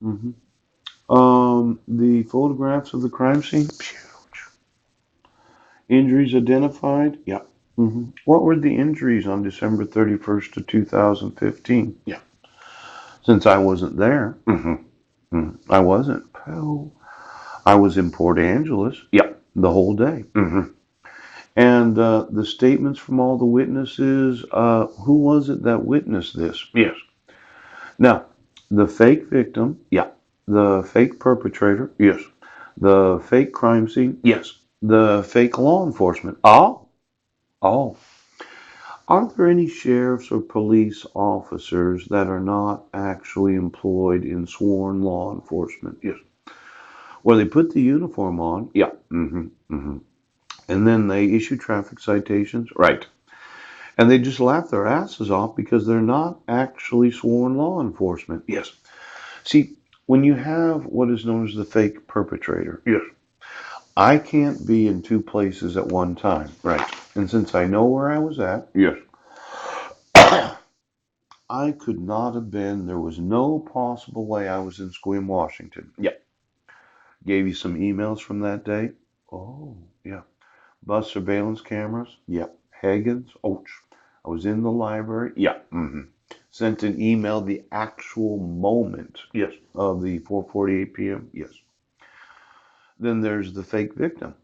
hmm the photographs of the crime scene. Injuries identified. Yeah. What were the injuries on December 31st of 2015? Yeah. Since I wasn't there. I wasn't. Oh, I was in Port Angeles. Yeah. The whole day. And the statements from all the witnesses, who was it that witnessed this? Yes. Now, the fake victim, yeah. The fake perpetrator, yes. The fake crime scene, yes. The fake law enforcement, oh. Are there any sheriffs or police officers that are not actually employed in sworn law enforcement? Yes. Where they put the uniform on, yeah. And then they issue traffic citations, right. And they just laugh their asses off because they're not actually sworn law enforcement. Yes. See, when you have what is known as the fake perpetrator, yes, I can't be in two places at one time, right? And since I know where I was at, yes, I could not have been. There was no possible way I was in Sequim, Washington. Yep. Gave you some emails from that day. Oh, yeah. Bus surveillance cameras. Yep. Hagen's. Oh, I was in the library. Yeah. Sent an email the actual moment. Yes. Of the 4:48 p.m. Yes. Then there's the fake victim.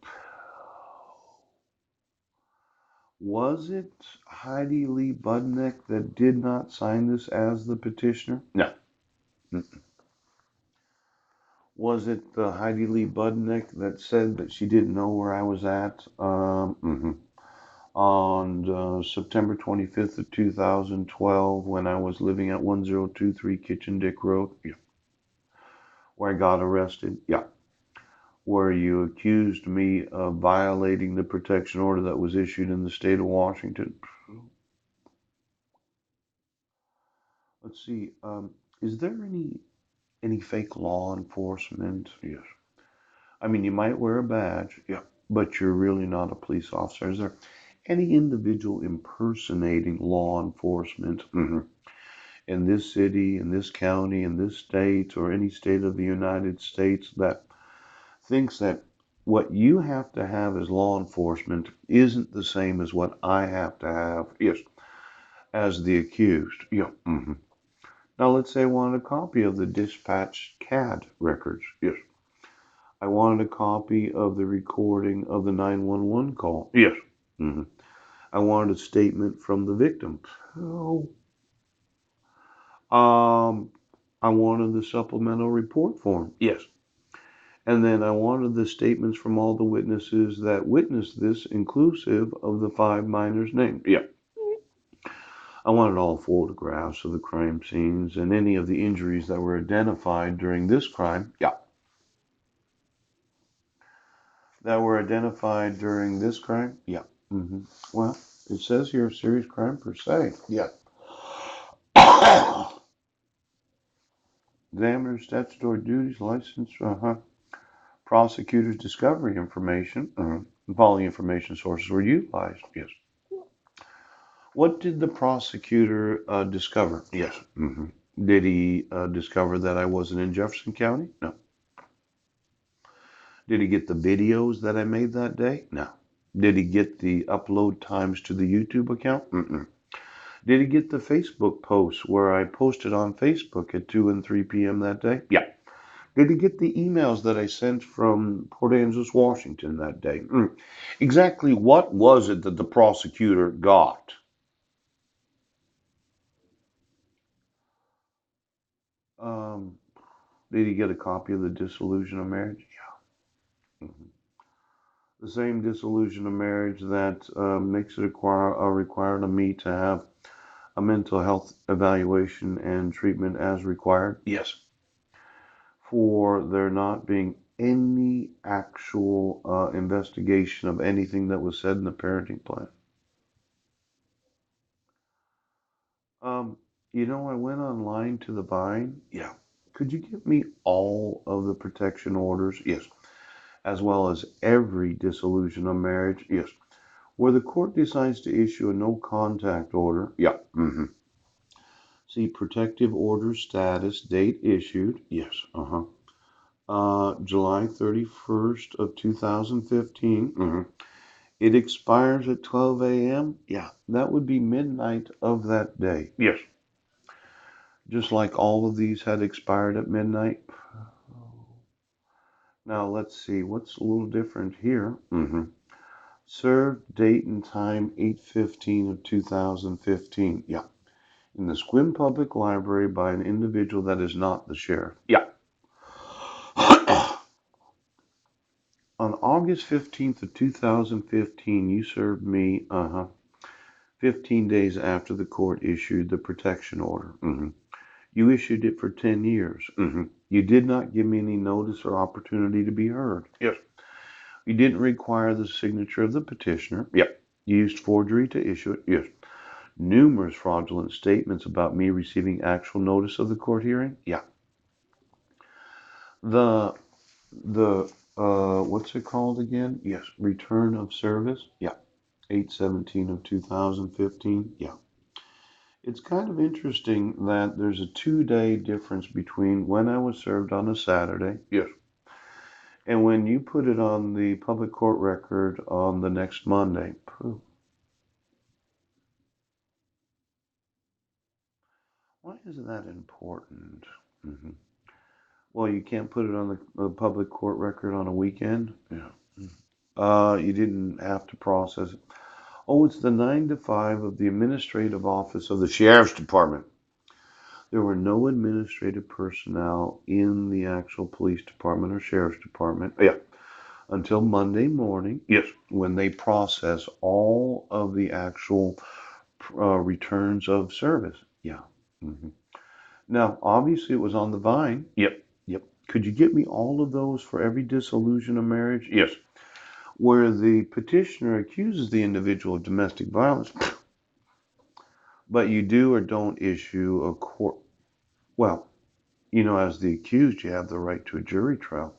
Was it Heidi Lee Budnick that did not sign this as the petitioner? No. Was it Heidi Lee Budnick that said that she didn't know where I was at on September 25th of 2012 when I was living at 1023 Kitchen Dick Road? Yeah. Where I got arrested? Yeah. Where you accused me of violating the protection order that was issued in the state of Washington? Let's see. Is there any fake law enforcement? Yes. I mean, you might wear a badge, yeah, but you're really not a police officer. Is there any individual impersonating law enforcement in this city, in this county, in this state, or any state of the United States that thinks that what you have to have as law enforcement isn't the same as what I have to have, yes, as the accused? Yeah. Now, let's say I wanted a copy of the dispatch CAD records. Yes. I wanted a copy of the recording of the 911 call. Yes. hmm I wanted a statement from the victim. Oh. I wanted the supplemental report form. Yes. And then I wanted the statements from all the witnesses that witnessed this, inclusive of the five minors named. Yeah. I wanted all photographs of the crime scenes and any of the injuries that were identified during this crime. Yeah. That were identified during this crime? Yeah. Well, it says here serious crime per se. Yeah. Examiner's statutory duties, license, prosecutor's discovery information, following information sources were utilized. Yes. What did the prosecutor discover? Yes. Did he discover that I wasn't in Jefferson County? No. Did he get the videos that I made that day? No. Did he get the upload times to the YouTube account? Did he get the Facebook posts where I posted on Facebook at 2 and 3 p.m. that day? Yeah. Did he get the emails that I sent from Port Angeles, Washington that day? Exactly what was it that the prosecutor got? Um, did he get a copy of the dissolution of marriage? Yeah. The same dissolution of marriage that makes it required of me to have a mental health evaluation and treatment as required? Yes. For there not being any actual investigation of anything that was said in the parenting plan. Um, I went online to the Vine. Yeah. Could you give me all of the protection orders? Yes. As well as every dissolution of marriage? Yes. Where the court decides to issue a no contact order? Yeah. See, protective order status, date issued. Yes. July 31st of 2015. It expires at 12 a.m. Yeah, that would be midnight of that day. Yes. Just like all of these had expired at midnight. Now let's see what's a little different here. Served date and time 8/15 of 2015. Yeah. In the Sequim Public Library by an individual that is not the sheriff. Yeah. On August 15th of 2015, you served me, 15 days after the court issued the protection order. You issued it for 10 years. You did not give me any notice or opportunity to be heard. Yes. You didn't require the signature of the petitioner. Yep. You used forgery to issue it. Yes. Numerous fraudulent statements about me receiving actual notice of the court hearing. Yeah. The what's it called again? Yes. Return of service. Yeah. 8/17 of 2015. Yeah. It's kind of interesting that there's a 2-day difference between when I was served on a Saturday. Yes. And when you put it on the public court record on the next Monday. Why is that important? Well, you can't put it on the public court record on a weekend. Yeah. You didn't have to process it. Oh, it's the 9 to 5 of the administrative office of the sheriff's department. There were no administrative personnel in the actual police department or sheriff's department. Yeah. Until Monday morning. Yes. When they process all of the actual returns of service. Yeah. Now, obviously, it was on the vine. Yep. Could you get me all of those for every dissolution of marriage? Yes. Where the petitioner accuses the individual of domestic violence, but you do or don't issue a court. Well, as the accused, you have the right to a jury trial.